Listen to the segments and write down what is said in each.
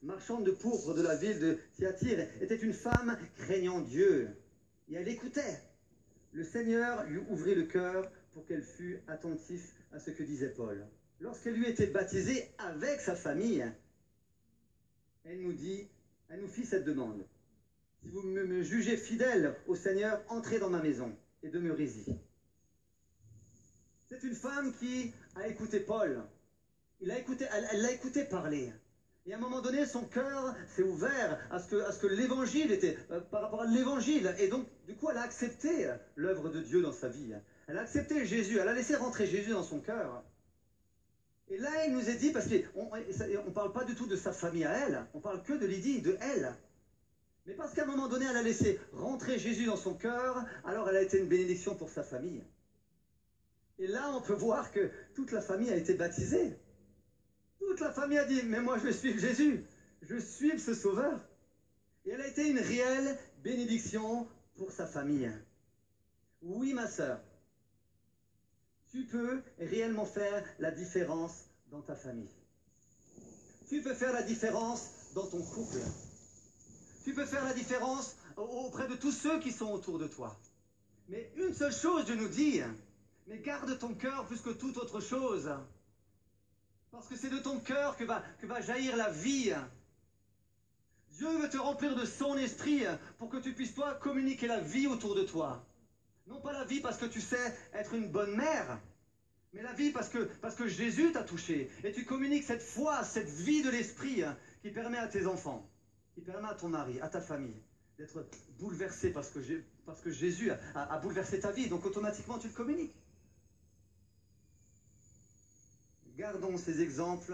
marchande de pourpre de la ville de Thyatire, était une femme craignant Dieu. Et elle écoutait. Le Seigneur lui ouvrit le cœur pour qu'elle fût attentive à ce que disait Paul. Lorsqu'elle lui était baptisée avec sa famille, elle nous fit cette demande. Si vous me jugez fidèle au Seigneur, entrez dans ma maison et demeurez-y. C'est une femme qui a écouté Paul. Elle l'a écouté parler. Et à un moment donné, son cœur s'est ouvert à ce que l'évangile était, par rapport à l'évangile. Et donc, du coup, elle a accepté l'œuvre de Dieu dans sa vie. Elle a accepté Jésus. Elle a laissé rentrer Jésus dans son cœur. Et là, il nous est dit, parce qu'on ne parle pas du tout de sa famille à elle, on parle que de Lydie, de elle. Mais parce qu'à un moment donné, elle a laissé rentrer Jésus dans son cœur, alors elle a été une bénédiction pour sa famille. Et là, on peut voir que toute la famille a été baptisée. Toute la famille a dit, mais moi je vais suivre Jésus, je suis ce sauveur. Et elle a été une réelle bénédiction pour sa famille. Oui, ma sœur, tu peux réellement faire la différence dans ta famille. Tu peux faire la différence dans ton couple. Tu peux faire la différence auprès de tous ceux qui sont autour de toi. Mais une seule chose, Dieu nous dit, mais garde ton cœur plus que toute autre chose. Parce que c'est de ton cœur que va jaillir la vie. Dieu veut te remplir de son esprit pour que tu puisses, toi, communiquer la vie autour de toi. Non pas la vie parce que tu sais être une bonne mère, mais la vie parce que Jésus t'a touché. Et tu communiques cette foi, cette vie de l'esprit qui permet à tes enfants, qui permet à ton mari, à ta famille, d'être bouleversé parce que Jésus a bouleversé ta vie. Donc automatiquement, tu le communiques. Gardons ces exemples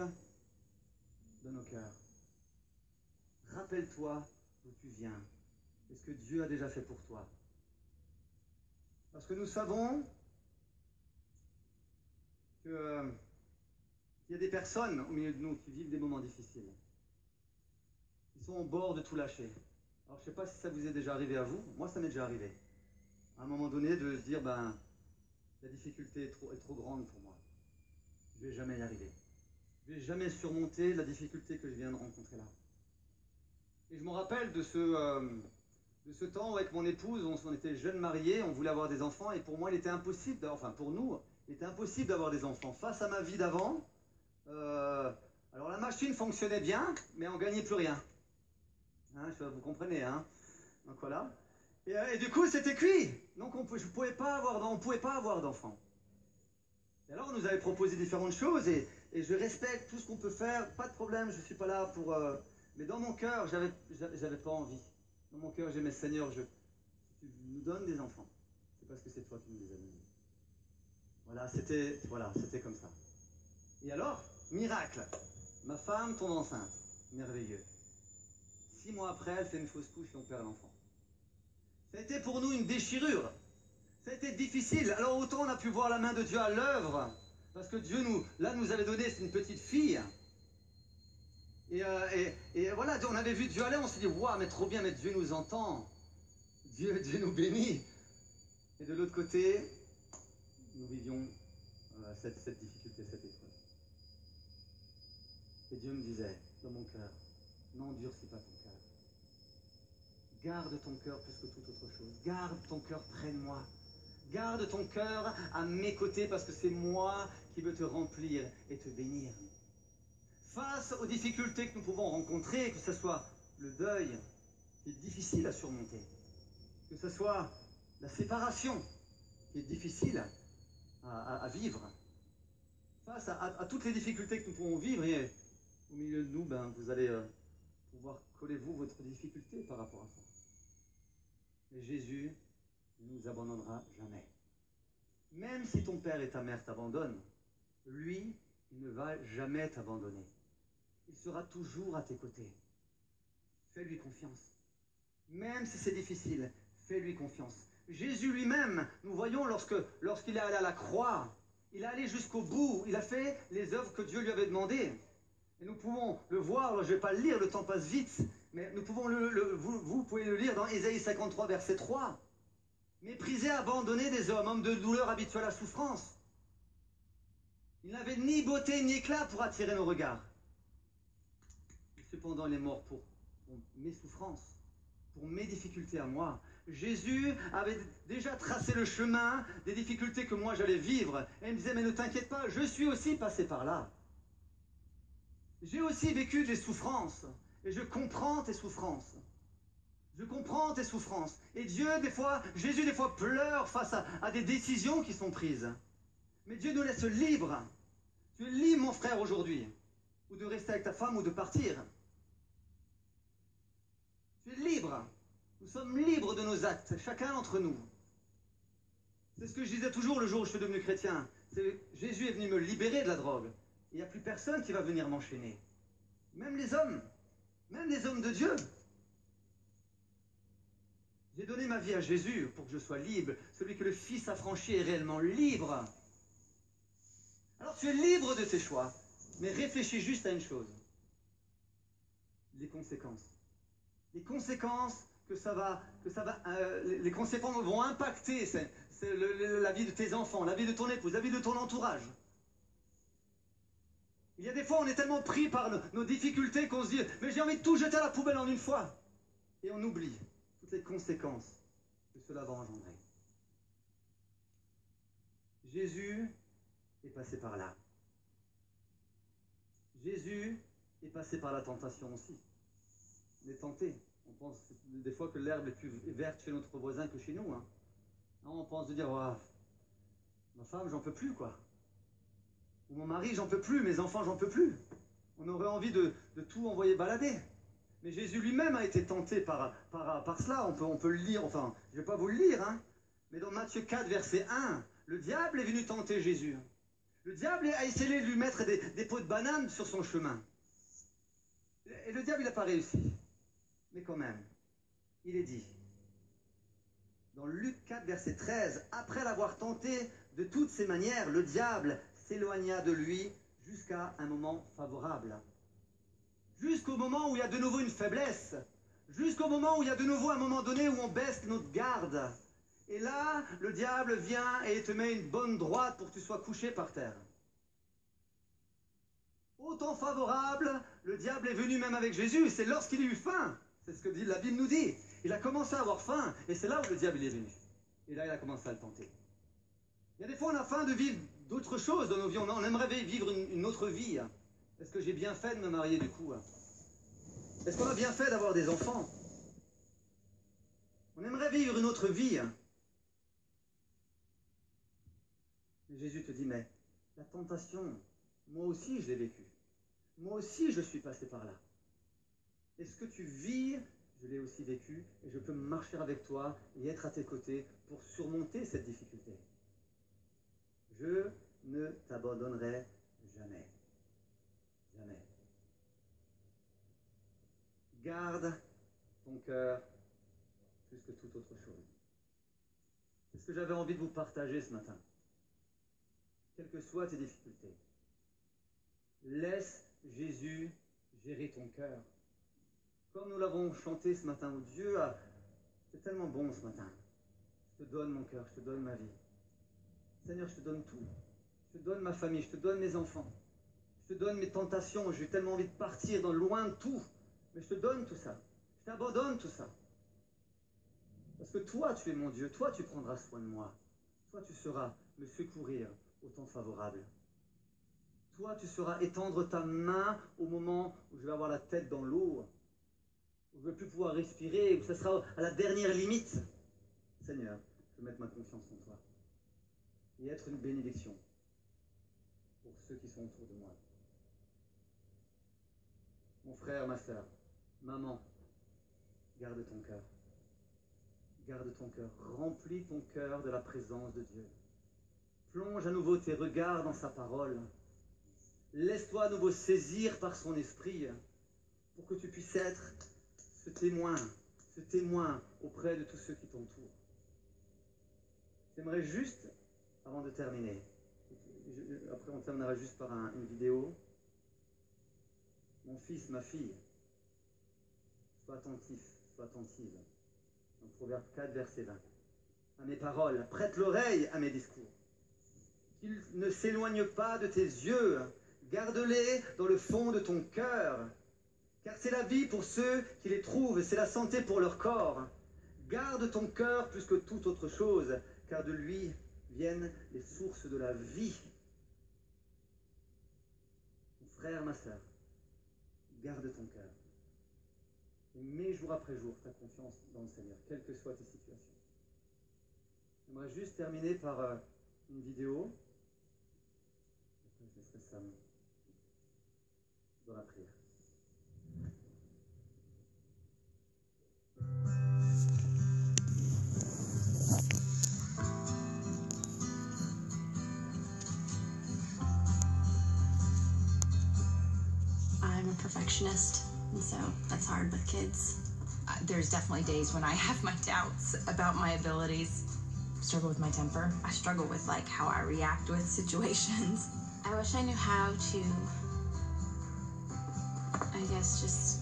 dans nos cœurs. Rappelle-toi d'où tu viens et ce que Dieu a déjà fait pour toi. Parce que nous savons qu'il y a des personnes au milieu de nous qui vivent des moments difficiles. Ils sont au bord de tout lâcher. Alors je ne sais pas si ça vous est déjà arrivé à vous. Moi, ça m'est déjà arrivé. À un moment donné, de se dire, la difficulté est trop grande pour moi. Je ne vais jamais y arriver. Je ne vais jamais surmonter la difficulté que je viens de rencontrer là. Et je me rappelle de ce temps où avec mon épouse, on était jeunes mariés, on voulait avoir des enfants, et pour moi, il était impossible, pour nous, il était impossible d'avoir des enfants. Face à ma vie d'avant, alors la machine fonctionnait bien, mais on ne gagnait plus rien. Hein, vous comprenez, hein? Donc voilà. Et du coup, c'était cuit. Donc on ne pouvait pas avoir d'enfants. Et alors, on nous avait proposé différentes choses, et je respecte tout ce qu'on peut faire, pas de problème, je ne suis pas là pour... mais dans mon cœur, j'avais pas envie. Dans mon cœur, j'aimais, Seigneur, si tu nous donnes des enfants, c'est parce que c'est toi qui nous les as donnés. Voilà, c'était comme ça. Et alors, miracle, ma femme tombe enceinte, merveilleux. 6 mois après, elle fait une fausse couche et on perd l'enfant. Ça a été pour nous une déchirure. Ça a été difficile. Alors autant on a pu voir la main de Dieu à l'œuvre, parce que Dieu nous avait donné une petite fille. Et voilà, on avait vu Dieu aller, on s'est dit, waouh, mais trop bien, mais Dieu nous entend. Dieu nous bénit. Et de l'autre côté, nous vivions cette difficulté, cette épreuve. Et Dieu me disait, dans mon cœur, n'endurcis pas ton cœur. Garde ton cœur plus que toute autre chose. Garde ton cœur près de moi. Garde ton cœur à mes côtés parce que c'est moi qui veux te remplir et te bénir. Face aux difficultés que nous pouvons rencontrer, que ce soit le deuil qui est difficile à surmonter, que ce soit la séparation qui est difficile à vivre, face à toutes les difficultés que nous pouvons vivre, et au milieu de nous, vous allez pouvoir coller votre difficulté par rapport à ça. Et Jésus ne nous abandonnera jamais. Même si ton père et ta mère t'abandonnent, lui, il ne va jamais t'abandonner. Il sera toujours à tes côtés. Fais-lui confiance. Même si c'est difficile, fais-lui confiance. Jésus lui-même, nous voyons lorsqu'il est allé à la croix, il est allé jusqu'au bout, il a fait les œuvres que Dieu lui avait demandées. Et nous pouvons le voir, je ne vais pas le lire, le temps passe vite, mais nous pouvons vous pouvez le lire dans Ésaïe 53, verset 3. Mépriser, abandonner des hommes de douleur habituelle à la souffrance. Il n'avait ni beauté ni éclat pour attirer nos regards. cependant il est mort pour mes souffrances, pour mes difficultés à moi. Jésus avait déjà tracé le chemin des difficultés que moi j'allais vivre. Et il me disait, mais ne t'inquiète pas, je suis aussi passé par là. J'ai aussi vécu des souffrances. Et je comprends tes souffrances. Je comprends tes souffrances. Et Dieu, des fois, Jésus, des fois, pleure face à des décisions qui sont prises. Mais Dieu nous laisse libres. Tu es libre, mon frère, aujourd'hui. Ou de rester avec ta femme ou de partir. Tu es libre. Nous sommes libres de nos actes, chacun d'entre nous. C'est ce que je disais toujours le jour où je suis devenu chrétien. Jésus est venu me libérer de la drogue. Il n'y a plus personne qui va venir m'enchaîner. Même les hommes de Dieu. J'ai donné ma vie à Jésus pour que je sois libre. Celui que le Fils a franchi est réellement libre. Alors tu es libre de tes choix, mais réfléchis juste à une chose. Les conséquences. Les conséquences les conséquences vont impacter la vie de tes enfants, la vie de ton épouse, la vie de ton entourage. Il y a des fois, on est tellement pris par nos difficultés qu'on se dit « mais j'ai envie de tout jeter à la poubelle en une fois ». Et on oublie toutes les conséquences que cela va engendrer. Jésus est passé par là. Jésus est passé par la tentation aussi. On est tenté. On pense des fois que l'herbe est plus verte chez notre voisin que chez nous. Hein. On pense de dire oh, ma femme, j'en peux plus, quoi. Ou mon mari, j'en peux plus, mes enfants, j'en peux plus. On aurait envie de tout envoyer balader. Mais Jésus lui-même a été tenté par cela. On peut le lire, enfin, je ne vais pas vous le lire, hein. Mais dans Matthieu 4, verset 1, le diable est venu tenter Jésus. Le diable a essayé de lui mettre des pots de banane sur son chemin. Et le diable, il n'a pas réussi. Mais quand même, il est dit, dans Luc 4, verset 13, après l'avoir tenté de toutes ses manières, le diable s'éloigna de lui jusqu'à un moment favorable. Jusqu'au moment où il y a de nouveau une faiblesse. Jusqu'au moment où il y a de nouveau un moment donné où on baisse notre garde. Et là, le diable vient et te met une bonne droite pour que tu sois couché par terre. Au temps favorable, le diable est venu même avec Jésus. C'est lorsqu'il a eu faim. C'est ce que la Bible nous dit. Il a commencé à avoir faim. Et c'est là où le diable est venu. Et là, il a commencé à le tenter. Il y a des fois, on a faim de vivre d'autres choses dans nos vies. On aimerait vivre une autre vie. Est-ce que j'ai bien fait de me marier du coup? Est-ce qu'on a bien fait d'avoir des enfants? On aimerait vivre une autre vie. Mais Jésus te dit, mais la tentation, moi aussi je l'ai vécue. Moi aussi je suis passé par là. Et ce que tu vis, je l'ai aussi vécu, et je peux marcher avec toi et être à tes côtés pour surmonter cette difficulté. Je ne t'abandonnerai jamais. Jamais. Garde ton cœur plus que toute autre chose. C'est ce que j'avais envie de vous partager ce matin. Quelles que soient tes difficultés, laisse Jésus gérer ton cœur. Comme nous l'avons chanté ce matin, où Dieu a... C'est tellement bon ce matin. Je te donne mon cœur, je te donne ma vie. Seigneur, je te donne tout. Je te donne ma famille, je te donne mes enfants. Je te donne mes tentations, j'ai tellement envie de partir dans loin de tout. Mais je te donne tout ça. Je t'abandonne tout ça. Parce que toi, tu es mon Dieu. Toi, tu prendras soin de moi. Toi, tu sauras me secourir au temps favorable. Toi, tu sauras étendre ta main au moment où je vais avoir la tête dans l'eau, où je ne vais plus pouvoir respirer, où ça sera à la dernière limite. Seigneur, je veux mettre ma confiance en toi et être une bénédiction pour ceux qui sont autour de moi. Mon frère, ma soeur, maman, garde ton cœur. Garde ton cœur. Remplis ton cœur de la présence de Dieu. Plonge à nouveau tes regards dans sa parole. Laisse-toi à nouveau saisir par son esprit pour que tu puisses être ce témoin auprès de tous ceux qui t'entourent. J'aimerais juste, avant de terminer, après on terminera juste par une vidéo. Mon fils, ma fille, sois attentif, sois attentive. Dans Proverbe 4, verset 20. À mes paroles, prête l'oreille à mes discours. Qu'ils ne s'éloignent pas de tes yeux, garde-les dans le fond de ton cœur, car c'est la vie pour ceux qui les trouvent et c'est la santé pour leur corps. Garde ton cœur plus que toute autre chose, car de lui viennent les sources de la vie. Mon frère, ma sœur, garde ton cœur. Et mets jour après jour ta confiance dans le Seigneur, quelles que soient tes situations. J'aimerais juste terminer par une vidéo. Après, je laisserai ça dans la prière. I'm a perfectionist, and so that's hard with kids. There's definitely days when I have my doubts about my abilities. I struggle with my temper. I struggle with like how I react with situations. I wish I knew how to, I guess, just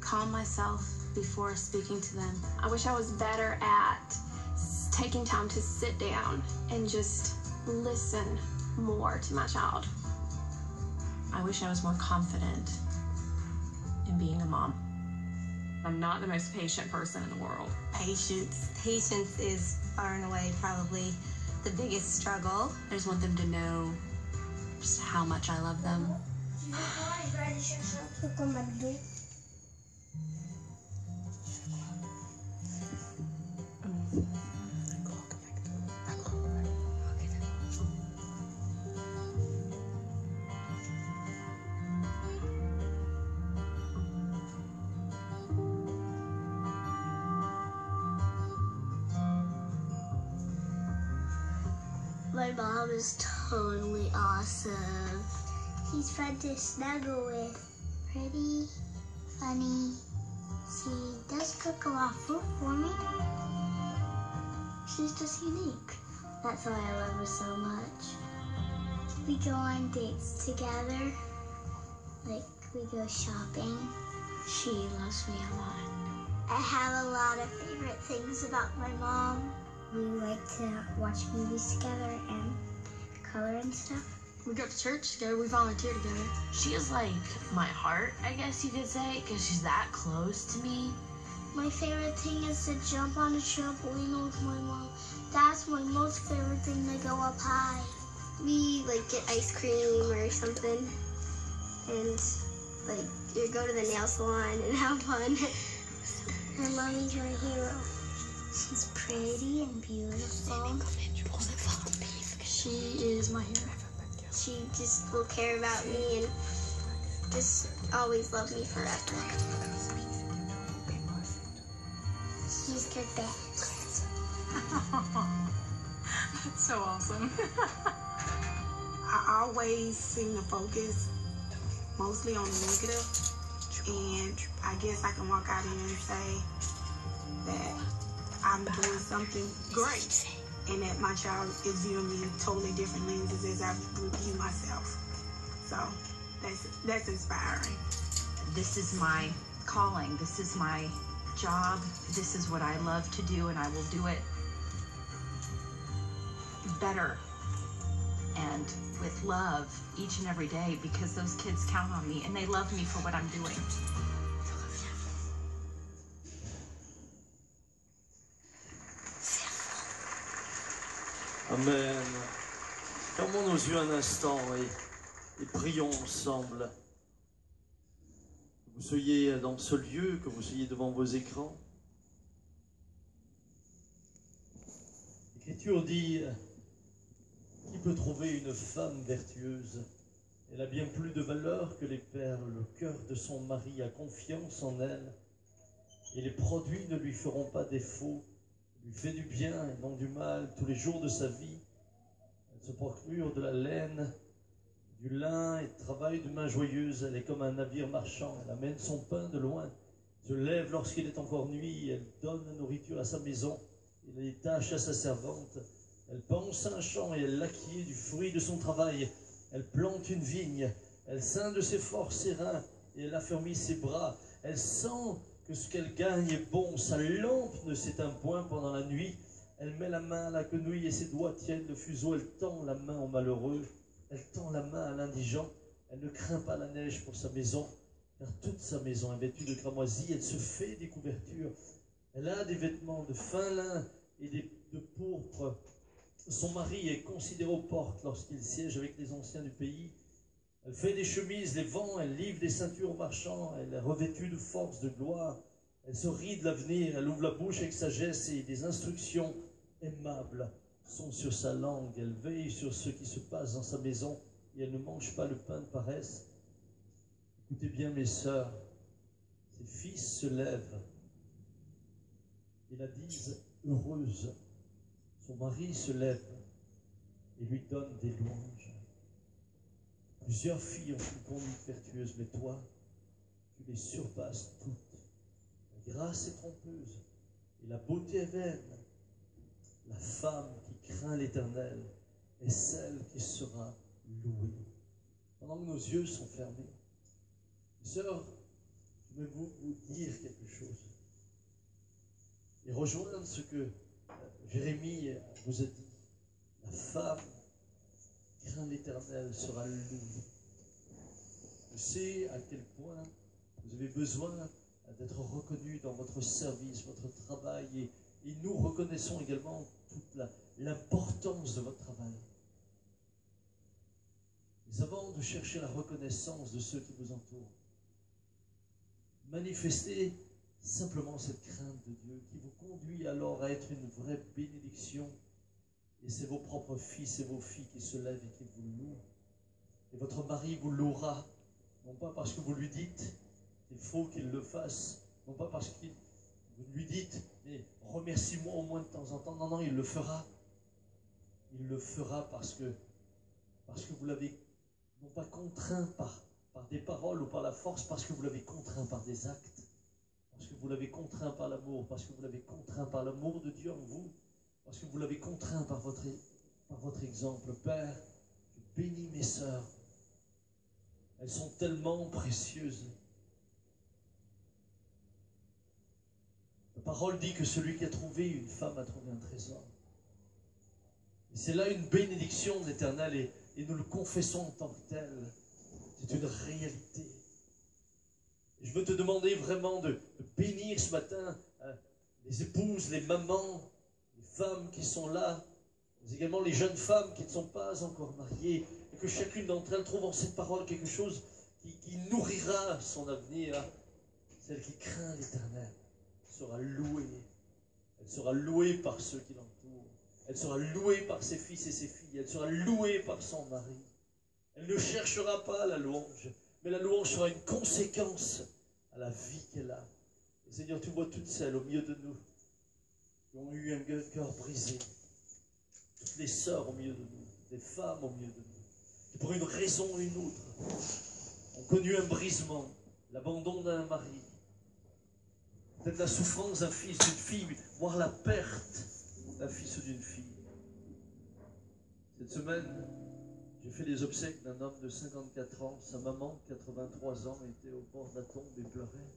calm myself before speaking to them. I wish I was better at taking time to sit down and just listen more to my child. I wish I was more confident in being a mom. I'm not the most patient person in the world. Patience. Patience is far and away probably the biggest struggle. I just want them to know just how much I love them. My mom is totally awesome. She's fun to snuggle with. Pretty, funny. She does cook a lot of food for me. She's just unique. That's why I love her so much. We go on dates together. Like, we go shopping. She loves me a lot. I have a lot of favorite things about my mom. We like to watch movies together and color and stuff. We go to church together, we volunteer together. She is like my heart, I guess you could say, because she's that close to me. My favorite thing is to jump on a trampoline with my mom. That's my most favorite thing, to go up high. We like get ice cream or something and like go to the nail salon and have fun. My mommy's my hero. She's pretty and beautiful. She is my hero. She just will care about me and just always love me forever. She's the best. That's so awesome. I always seem to focus mostly on the negative, and I guess I can walk out here and say that I'm doing something great, and that my child is viewing me in totally different lenses as I view myself. So that's inspiring. This is my calling. This is my job. This is what I love to do, and I will do it better and with love each and every day, because those kids count on me and they love me for what I'm doing. Amen. Fermons nos yeux un instant et prions ensemble. Que vous soyez dans ce lieu, que vous soyez devant vos écrans. L'Écriture dit: qui peut trouver une femme vertueuse? Elle a bien plus de valeur que les perles. Le cœur de son mari a confiance en elle, et les produits ne lui feront pas défaut. Lui fait du bien et non du mal tous les jours de sa vie. Elle se procure de la laine, du lin et travaille de main joyeuse. Elle est comme un navire marchand. Elle amène son pain de loin, se lève lorsqu'il est encore nuit. Elle donne la nourriture à sa maison et les tâches à sa servante. Elle pense un champ et elle l'acquiert du fruit de son travail. Elle plante une vigne. Elle ceint de ses forces ses reins et elle affermit ses bras. Elle sent que ce qu'elle gagne est bon. Sa lampe ne s'éteint point pendant la nuit. Elle met la main à la quenouille et ses doigts tiennent le fuseau. Elle tend la main au malheureux. Elle tend la main à l'indigent. Elle ne craint pas la neige pour sa maison, car toute sa maison est vêtue de cramoisie, elle se fait des couvertures, elle a des vêtements de fin lin et de pourpre. Son mari est considéré aux portes lorsqu'il siège avec les anciens du pays. Elle fait des chemises, les vend, elle livre des ceintures aux marchands, elle est revêtue de force, de gloire. Elle se rit de l'avenir, elle ouvre la bouche avec sagesse et des instructions aimables sont sur sa langue. Elle veille sur ce qui se passe dans sa maison et elle ne mange pas le pain de paresse. Écoutez bien mes sœurs, ses fils se lèvent et la disent heureuse. Son mari se lève et lui donne des louanges. Plusieurs filles ont une conduite vertueuse, mais toi, tu les surpasses toutes. La grâce est trompeuse et la beauté est vaine. La femme qui craint l'Éternel est celle qui sera louée. Pendant que nos yeux sont fermés, mes sœurs, je vais vous dire quelque chose et rejoindre ce que Jérémie vous a dit. La femme qui craint l'Éternel sera louée. Je sais à quel point vous avez besoin d'être reconnu dans votre service, votre travail, et nous reconnaissons également toute l'importance de votre travail. Mais avant de chercher la reconnaissance de ceux qui vous entourent, manifestez simplement cette crainte de Dieu qui vous conduit alors à être une vraie bénédiction. Et c'est vos propres fils et vos filles qui se lèvent et qui vous louent. Et votre mari vous louera, non pas parce que vous lui dites qu'il faut qu'il le fasse, non pas parce que vous lui dites « mais remercie-moi au moins de temps en temps ». Non, non, il le fera. Il le fera parce que vous l'avez non pas contraint par des paroles ou par la force, parce que vous l'avez contraint par des actes, parce que vous l'avez contraint par l'amour, parce que vous l'avez contraint par l'amour de Dieu en vous, parce que vous l'avez contraint par votre exemple. Père, je bénis mes sœurs. Elles sont tellement précieuses. La parole dit que celui qui a trouvé une femme a trouvé un trésor. Et c'est là une bénédiction de l'Éternel et nous le confessons en tant que tel. C'est une réalité. Et je veux te demander vraiment de bénir ce matin les épouses, les mamans, les femmes qui sont là, mais également les jeunes femmes qui ne sont pas encore mariées, et que chacune d'entre elles trouve en cette parole quelque chose qui nourrira son avenir. Celle qui craint l'Éternel sera louée. Elle sera louée par ceux qui l'entourent. Elle sera louée par ses fils et ses filles. Elle sera louée par son mari. Elle ne cherchera pas la louange, mais la louange sera une conséquence à la vie qu'elle a. Et Seigneur, tu vois toutes celles au milieu de nous qui ont eu un cœur brisé, toutes les sœurs au milieu de nous, des femmes au milieu de nous, qui pour une raison ou une autre ont connu un brisement, l'abandon d'un mari, peut-être la souffrance d'un fils, d'une fille, voire la perte d'un fils ou d'une fille. Cette semaine, j'ai fait les obsèques d'un homme de 54 ans. Sa maman, 83 ans, était au bord de la tombe et pleurait.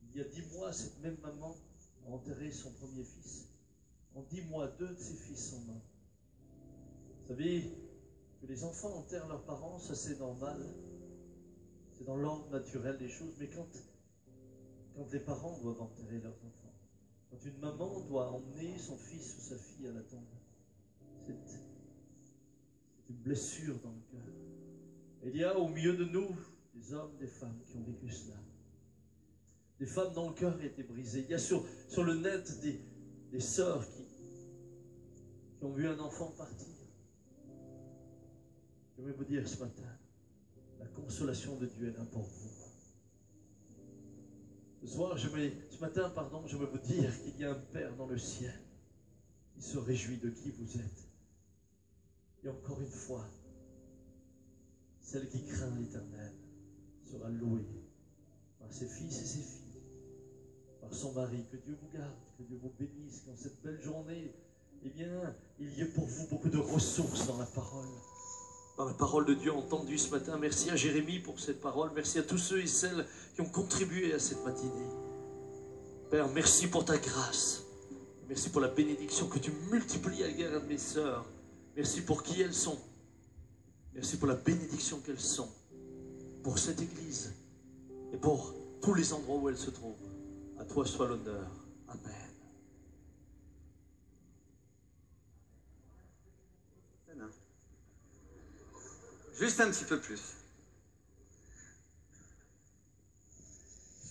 Il y a 10 mois, cette même maman a enterré son premier fils. En 10 mois, 2 de ses fils sont morts. Vous savez que les enfants enterrent leurs parents, ça c'est normal. C'est dans l'ordre naturel des choses. Mais quand les parents doivent enterrer leurs enfants, quand une maman doit emmener son fils ou sa fille à la tombe, c'est une blessure dans le cœur. Et il y a au milieu de nous des hommes, des femmes qui ont vécu cela. Des femmes dont le cœur a été brisé. Il y a sur le net des sœurs qui ont vu un enfant partir. Je vais vous dire ce matin, la consolation de Dieu est là pour vous. Ce matin, je vais vous dire qu'il y a un Père dans le ciel qui se réjouit de qui vous êtes. Et encore une fois, celle qui craint l'Éternel sera louée par ses fils et ses filles, par son mari. Que Dieu vous garde, que Dieu vous bénisse, qu'en cette belle journée, eh bien, il y ait pour vous beaucoup de ressources dans la parole de Dieu entendue ce matin. Merci à Jérémie pour cette parole. Merci à tous ceux et celles qui ont contribué à cette matinée. Père, merci pour ta grâce. Merci pour la bénédiction que tu multiplies à l'égard de mes sœurs. Merci pour qui elles sont. Merci pour la bénédiction qu'elles sont pour cette Église et pour tous les endroits où elle se trouve. À toi soit l'honneur. Amen. Juste un petit peu plus.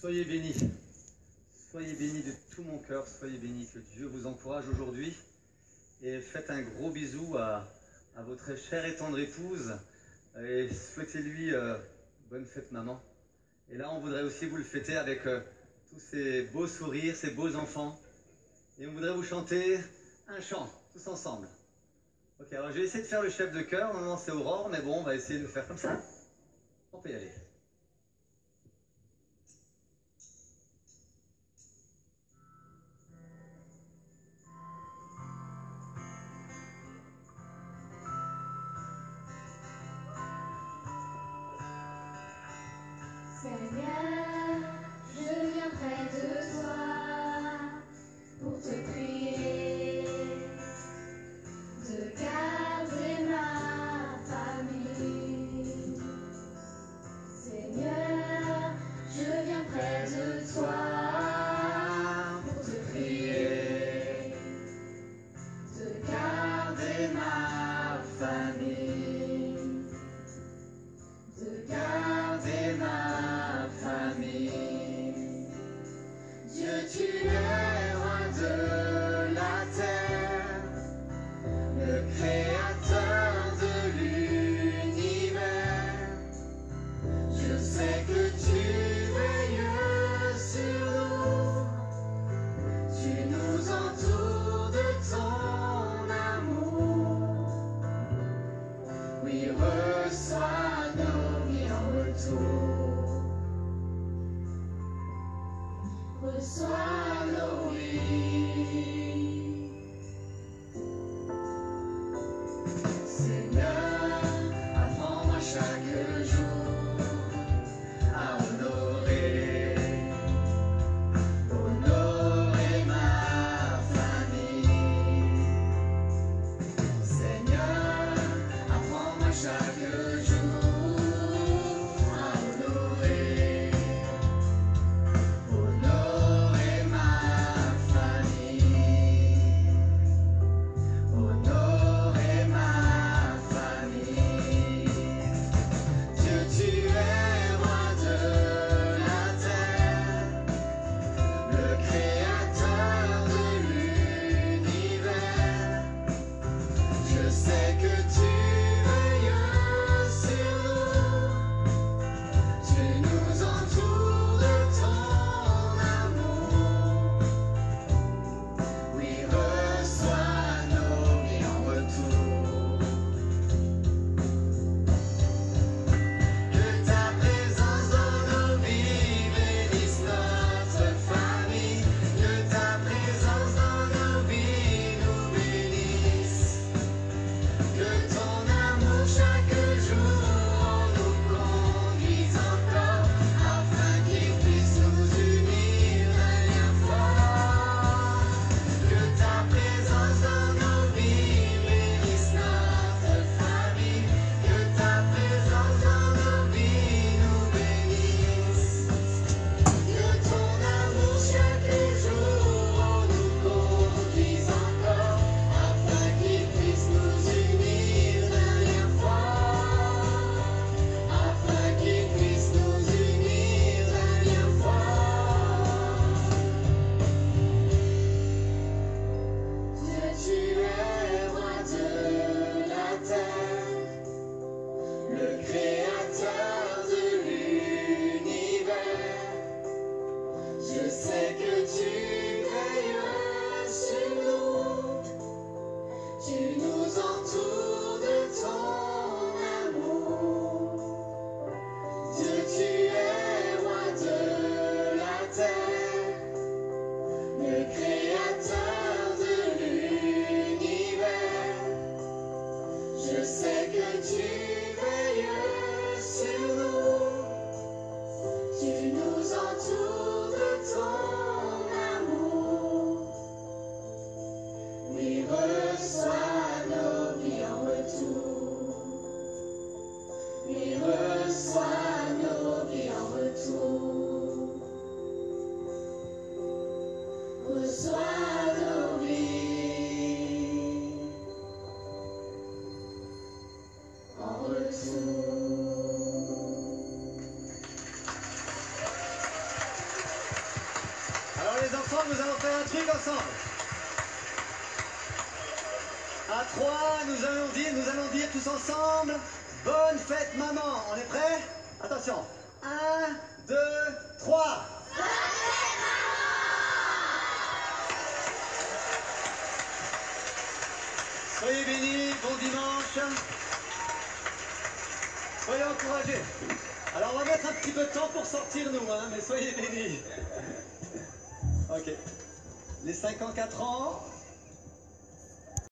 Soyez bénis. Soyez bénis de tout mon cœur. Soyez bénis. Que Dieu vous encourage aujourd'hui. Et faites un gros bisou à votre chère et tendre épouse. Et souhaitez-lui bonne fête, maman. Et là, on voudrait aussi vous le fêter avec tous ces beaux sourires, ces beaux enfants. Et on voudrait vous chanter un chant, tous ensemble. Ok, alors je vais essayer de faire le chef de chœur. Normalement, c'est Aurore, mais bon, on va essayer de le faire comme ça. On peut y aller. Seigneur, je viens près de toi pour te prier de garder ma famille. Seigneur, je viens près de toi pour te prier de garder ma famille. De garder ma famille. Dieu, tu es roi de la terre, le créateur de l'univers. Je sais que tu veilles sur nous, tu nous entoures de ton amour. Oui, reçois nos vies en retour. Reçois nos vies. Seigneur, apprends-moi chaque jour à honorer ma famille. Seigneur, apprends-moi chaque jour à honorer ma famille. faire un truc ensemble. À 3, nous allons dire tous ensemble, bonne fête maman. On est prêts? Attention. 1, 2, 3. Soyez bénis, bon dimanche. Soyez encouragés. Alors on va mettre un petit peu de temps pour sortir nous, hein, mais soyez bénis. Ok. Les 5 ans, 4 ans.